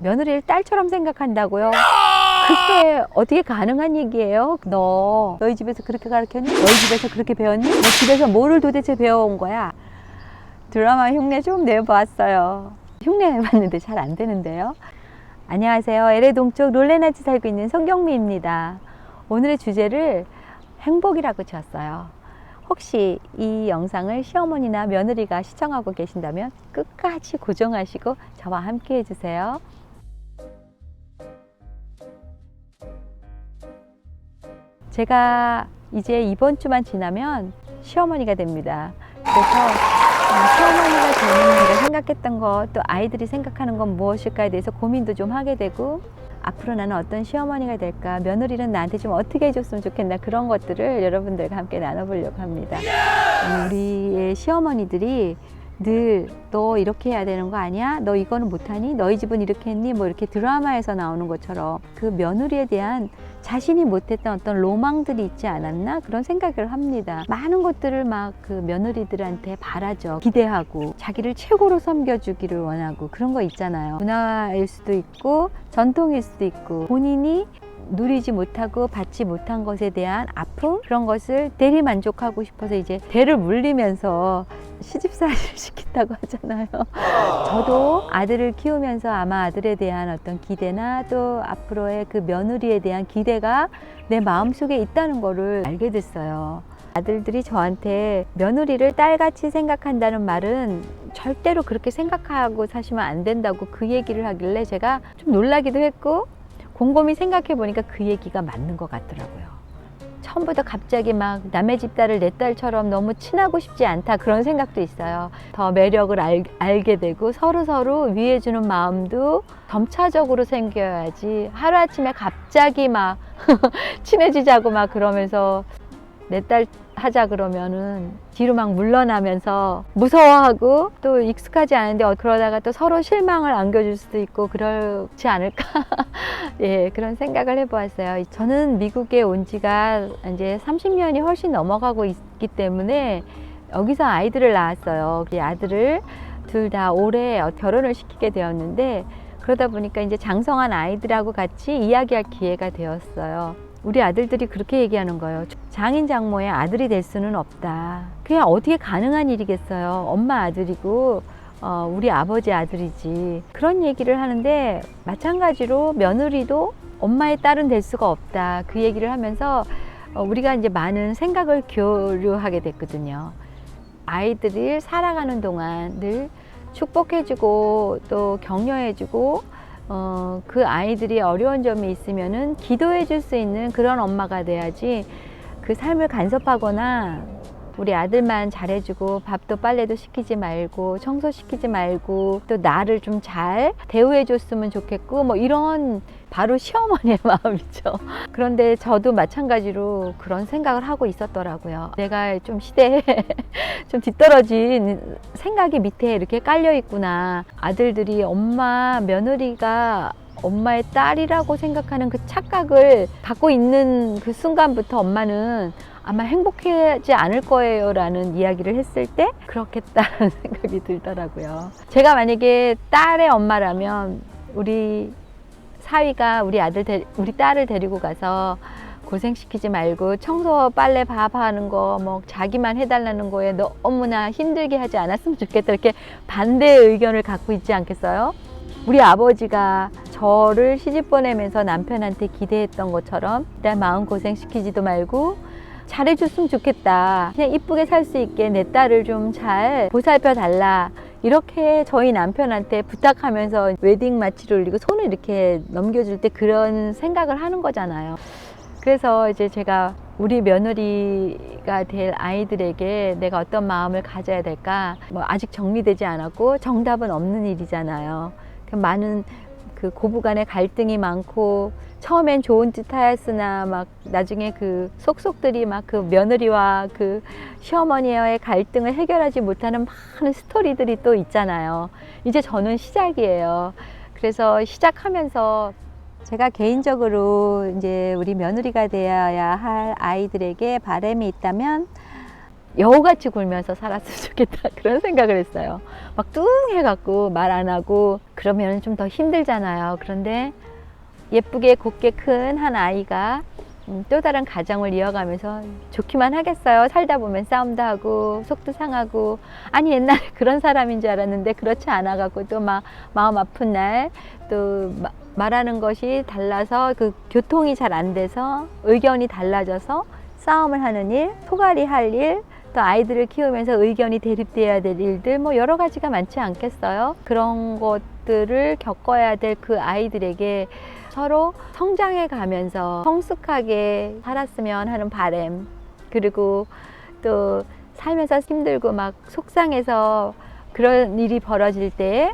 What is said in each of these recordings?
며느리를 딸처럼 생각한다고요? 그게 어떻게 가능한 얘기예요? 너희 집에서 그렇게 가르쳤니? 너희 집에서 그렇게 배웠니? 너 집에서 뭐를 도대체 배워온 거야? 드라마 흉내 좀 내보았어요. 흉내 내봤는데 잘 안 되는데요. 안녕하세요. LA 동쪽 롤레나치 살고 있는 성경미입니다. 오늘의 주제를 행복이라고 지었어요. 혹시 이 영상을 시어머니나 며느리가 시청하고 계신다면 끝까지 고정하시고 저와 함께 해주세요. 제가 이제 이번 주만 지나면 시어머니가 됩니다. 그래서 시어머니가 되는 제가 생각했던 것, 또 아이들이 생각하는 건 무엇일까에 대해서 고민도 좀 하게 되고, 앞으로 나는 어떤 시어머니가 될까, 며느리는 나한테 좀 어떻게 해줬으면 좋겠나, 그런 것들을 여러분들과 함께 나눠보려고 합니다. 우리의 시어머니들이 늘 너 이렇게 해야 되는 거 아니야? 너 이거는 못하니? 너희 집은 이렇게 했니? 뭐 이렇게 드라마에서 나오는 것처럼 그 며느리에 대한 자신이 못했던 어떤 로망들이 있지 않았나? 그런 생각을 합니다. 많은 것들을 막 그 며느리들한테 바라죠. 기대하고 자기를 최고로 섬겨주기를 원하고, 그런 거 있잖아요. 문화일 수도 있고 전통일 수도 있고, 본인이 누리지 못하고 받지 못한 것에 대한 아픔, 그런 것을 대리 만족하고 싶어서 이제 대를 물리면서 시집살이를 시킨다고 하잖아요. 저도 아들을 키우면서 아마 아들에 대한 어떤 기대나 또 앞으로의 그 며느리에 대한 기대가 내 마음속에 있다는 거를 알게 됐어요. 아들들이 저한테 며느리를 딸같이 생각한다는 말은 절대로 그렇게 생각하고 사시면 안 된다고 그 얘기를 하길래 제가 좀 놀라기도 했고, 곰곰이 생각해 보니까 그 얘기가 맞는 것 같더라고요. 처음부터 갑자기 막 남의 집 딸을 내 딸처럼 너무 친하고 싶지 않다, 그런 생각도 있어요. 더 매력을 알게 되고 서로 위해주는 마음도 점차적으로 생겨야지, 하루아침에 갑자기 막 친해지자고 막 그러면서 내 딸 하자 그러면은 뒤로 막 물러나면서 무서워하고 또 익숙하지 않은데 그러다가 또 서로 실망을 안겨줄 수도 있고 그렇지 않을까. 예, 그런 생각을 해보았어요. 저는 미국에 온 지가 이제 30년이 훨씬 넘어가고 있기 때문에 여기서 아이들을 낳았어요. 아들을 둘 다 올해 결혼을 시키게 되었는데, 그러다 보니까 이제 장성한 아이들하고 같이 이야기할 기회가 되었어요. 우리 아들들이 그렇게 얘기하는 거예요. 장인 장모의 아들이 될 수는 없다. 그게 어떻게 가능한 일이겠어요. 엄마 아들이고 우리 아버지 아들이지. 그런 얘기를 하는데, 마찬가지로 며느리도 엄마의 딸은 될 수가 없다, 그 얘기를 하면서 우리가 이제 많은 생각을 교류하게 됐거든요. 아이들이 살아가는 동안 늘 축복해주고 또 격려해주고, 그 아이들이 어려운 점이 있으면은 기도해 줄 수 있는 그런 엄마가 돼야지, 그 삶을 간섭하거나 우리 아들만 잘해주고 밥도 빨래도 시키지 말고 청소시키지 말고 또 나를 좀 잘 대우해 줬으면 좋겠고, 뭐 이런 바로 시어머니의 마음이죠. 그런데 저도 마찬가지로 그런 생각을 하고 있었더라고요. 내가 좀 시대에 좀 뒤떨어진 생각이 밑에 이렇게 깔려 있구나. 아들들이 엄마, 며느리가 엄마의 딸이라고 생각하는 그 착각을 갖고 있는 그 순간부터 엄마는 아마 행복하지 않을 거예요 라는 이야기를 했을 때 그렇겠다는 생각이 들더라고요. 제가 만약에 딸의 엄마라면 우리 사위가 우리 딸을 데리고 가서 고생시키지 말고 청소, 빨래, 밥 하는 거 뭐 자기만 해달라는 거에 너무나 힘들게 하지 않았으면 좋겠다, 이렇게 반대의 의견을 갖고 있지 않겠어요? 우리 아버지가 저를 시집 보내면서 남편한테 기대했던 것처럼 내 마음 고생시키지도 말고 잘해줬으면 좋겠다, 그냥 이쁘게 살 수 있게 내 딸을 좀 잘 보살펴 달라, 이렇게 저희 남편한테 부탁하면서 웨딩 마치를 올리고 손을 이렇게 넘겨줄 때 그런 생각을 하는 거잖아요. 그래서 이제 제가 우리 며느리가 될 아이들에게 내가 어떤 마음을 가져야 될까, 뭐 아직 정리되지 않았고 정답은 없는 일이잖아요. 많은 그 고부간의 갈등이 많고, 처음엔 좋은 뜻 하였으나 막 나중에 그 속속들이 막 그 며느리와 그 시어머니와의 갈등을 해결하지 못하는 많은 스토리들이 또 있잖아요. 이제 저는 시작이에요. 그래서 시작하면서 제가 개인적으로 이제 우리 며느리가 되어야 할 아이들에게 바람이 있다면, 여우같이 굴면서 살았으면 좋겠다 그런 생각을 했어요. 막 뚱해갖고 말 안 하고 그러면 좀 더 힘들잖아요. 그런데 예쁘게 곱게 큰 한 아이가 또 다른 가정을 이어가면서 좋기만 하겠어요. 살다 보면 싸움도 하고 속도 상하고. 아니 옛날에 그런 사람인 줄 알았는데 그렇지 않아갖고 또 막 마음 아픈 날 또 말하는 것이 달라서 그 교통이 잘 안 돼서 의견이 달라져서 싸움을 하는 일, 소갈이 할 일, 또 아이들을 키우면서 의견이 대립돼야 될 일들 뭐 여러 가지가 많지 않겠어요. 그런 것들을 겪어야 될 그 아이들에게 서로 성장해 가면서 성숙하게 살았으면 하는 바람, 그리고 또 살면서 힘들고 막 속상해서 그런 일이 벌어질 때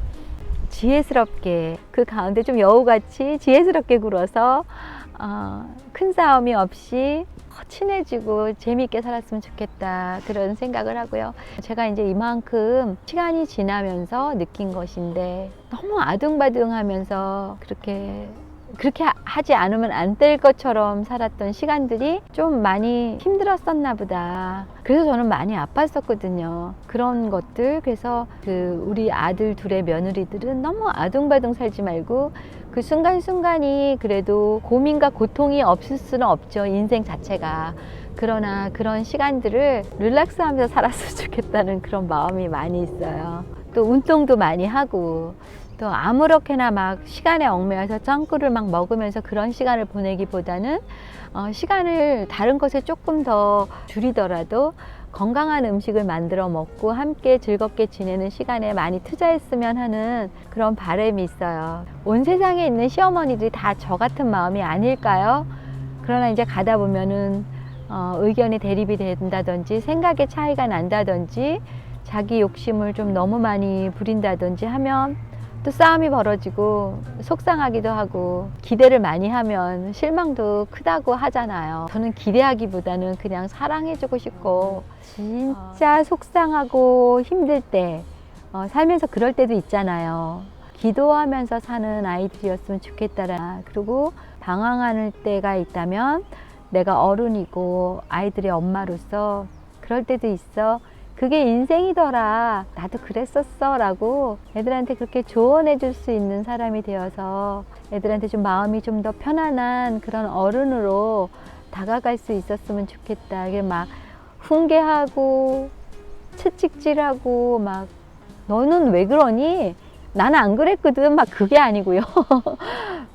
지혜스럽게 그 가운데 좀 여우같이 지혜스럽게 굴어서 큰 싸움이 없이 친해지고 재미있게 살았으면 좋겠다 그런 생각을 하고요. 제가 이제 이만큼 시간이 지나면서 느낀 것인데 너무 아둥바둥하면서 그렇게 하지 않으면 안 될 것처럼 살았던 시간들이 좀 많이 힘들었었나 보다. 그래서 저는 많이 아팠었거든요. 그런 것들. 그래서 우리 아들 둘의 며느리들은 너무 아둥바둥 살지 말고 그 순간순간이 그래도 고민과 고통이 없을 수는 없죠. 인생 자체가. 그러나 그런 시간들을 릴렉스 하면서 살았으면 좋겠다는 그런 마음이 많이 있어요. 또 운동도 많이 하고 또 아무렇게나 막 시간에 얽매여서 짱구를 막 먹으면서 그런 시간을 보내기보다는 시간을 다른 것에 조금 더 줄이더라도 건강한 음식을 만들어 먹고 함께 즐겁게 지내는 시간에 많이 투자했으면 하는 그런 바람이 있어요. 온 세상에 있는 시어머니들이 다 저 같은 마음이 아닐까요? 그러나 이제 가다 보면은 의견이 대립이 된다든지 생각의 차이가 난다든지 자기 욕심을 좀 너무 많이 부린다든지 하면 또 싸움이 벌어지고 속상하기도 하고 기대를 많이 하면 실망도 크다고 하잖아요. 저는 기대하기보다는 그냥 사랑해주고 싶고 진짜 속상하고 힘들 때 살면서 그럴 때도 있잖아요. 기도하면서 사는 아이들이었으면 좋겠다라. 그리고 방황하는 때가 있다면 내가 어른이고 아이들의 엄마로서 그럴 때도 있어. 그게 인생이더라. 나도 그랬었어. 라고 애들한테 그렇게 조언해 줄 수 있는 사람이 되어서 애들한테 좀 마음이 좀 더 편안한 그런 어른으로 다가갈 수 있었으면 좋겠다. 이게 막 훈계하고 채찍질하고 막 너는 왜 그러니? 나는 안 그랬거든. 막 그게 아니고요.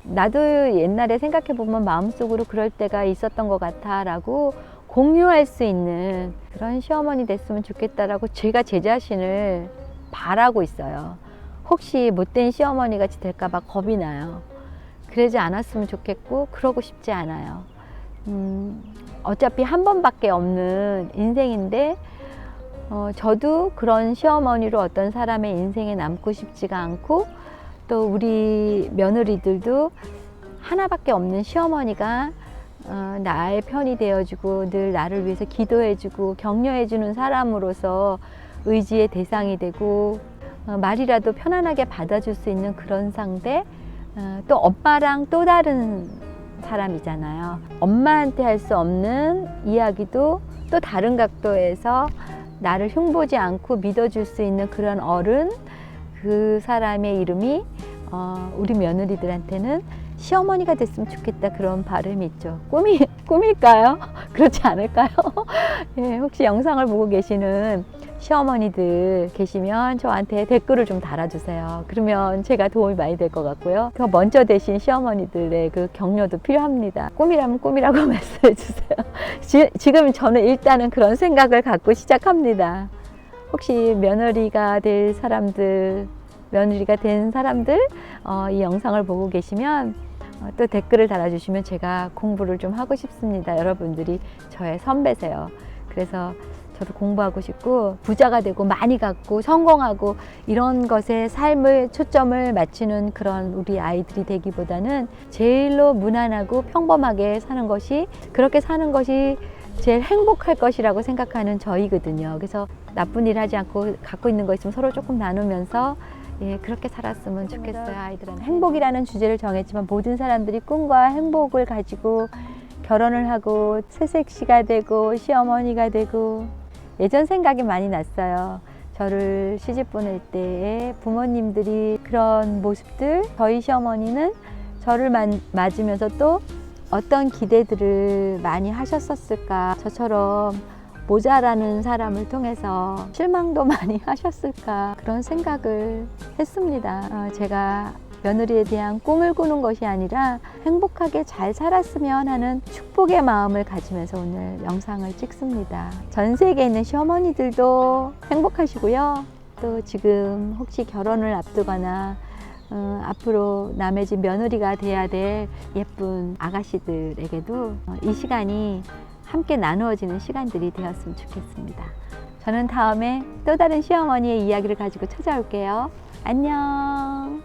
나도 옛날에 생각해 보면 마음속으로 그럴 때가 있었던 것 같아. 라고 공유할 수 있는 그런 시어머니 됐으면 좋겠다라고 제가 제 자신을 바라고 있어요. 혹시 못된 시어머니 같이 될까봐 겁이 나요. 그러지 않았으면 좋겠고 그러고 싶지 않아요. 어차피 한 번밖에 없는 인생인데 저도 그런 시어머니로 어떤 사람의 인생에 남고 싶지가 않고 또 우리 며느리들도 하나밖에 없는 시어머니가 나의 편이 되어주고 늘 나를 위해서 기도해주고 격려해주는 사람으로서 의지의 대상이 되고 말이라도 편안하게 받아줄 수 있는 그런 상대, 또 엄마랑 또 다른 사람이잖아요. 엄마한테 할 수 없는 이야기도 또 다른 각도에서 나를 흉보지 않고 믿어줄 수 있는 그런 어른, 그 사람의 이름이 우리 며느리들한테는 시어머니가 됐으면 좋겠다 그런 바람이 있죠. 꿈일까요? 그렇지 않을까요? 예, 혹시 영상을 보고 계시는 시어머니들 계시면 저한테 댓글을 좀 달아주세요. 그러면 제가 도움이 많이 될 것 같고요. 더 먼저 되신 시어머니들의 그 격려도 필요합니다. 꿈이라면 꿈이라고 말씀해 주세요. 지금 저는 일단은 그런 생각을 갖고 시작합니다. 혹시 며느리가 된 사람들 이 영상을 보고 계시면 또 댓글을 달아주시면 제가 공부를 좀 하고 싶습니다. 여러분들이 저의 선배세요. 그래서 저도 공부하고 싶고 부자가 되고 많이 갖고 성공하고 이런 것에 삶을 초점을 맞추는 그런 우리 아이들이 되기보다는 제일로 무난하고 평범하게 사는 것이, 그렇게 사는 것이 제일 행복할 것이라고 생각하는 저이거든요. 그래서 나쁜 일 하지 않고 갖고 있는 거 있으면 서로 조금 나누면서 그렇게 살았으면 좋겠어요. 아이들은 행복이라는 주제를 정했지만 모든 사람들이 꿈과 행복을 가지고 결혼을 하고 새색시가 되고 시어머니가 되고 예전 생각이 많이 났어요. 저를 시집 보낼 때에 부모님들이 그런 모습들, 저희 시어머니는 저를 맞으면서 또 어떤 기대들을 많이 하셨었을까. 저처럼 모자라는 사람을 통해서 실망도 많이 하셨을까. 그런 생각을 했습니다. 제가 며느리에 대한 꿈을 꾸는 것이 아니라 행복하게 잘 살았으면 하는 축복의 마음을 가지면서 오늘 영상을 찍습니다. 전 세계에 있는 시어머니들도 행복하시고요. 또 지금 혹시 결혼을 앞두거나 앞으로 남의 집 며느리가 돼야 될 예쁜 아가씨들에게도 이 시간이 함께 나누어지는 시간들이 되었으면 좋겠습니다. 저는 다음에 또 다른 시어머니의 이야기를 가지고 찾아올게요. 안녕.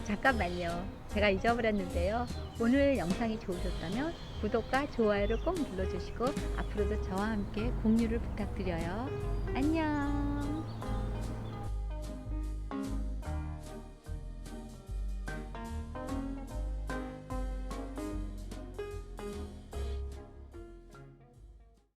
잠깐만요. 제가 잊어버렸는데요. 오늘 영상이 좋으셨다면 구독과 좋아요를 꼭 눌러주시고 앞으로도 저와 함께 공유를 부탁드려요. 안녕.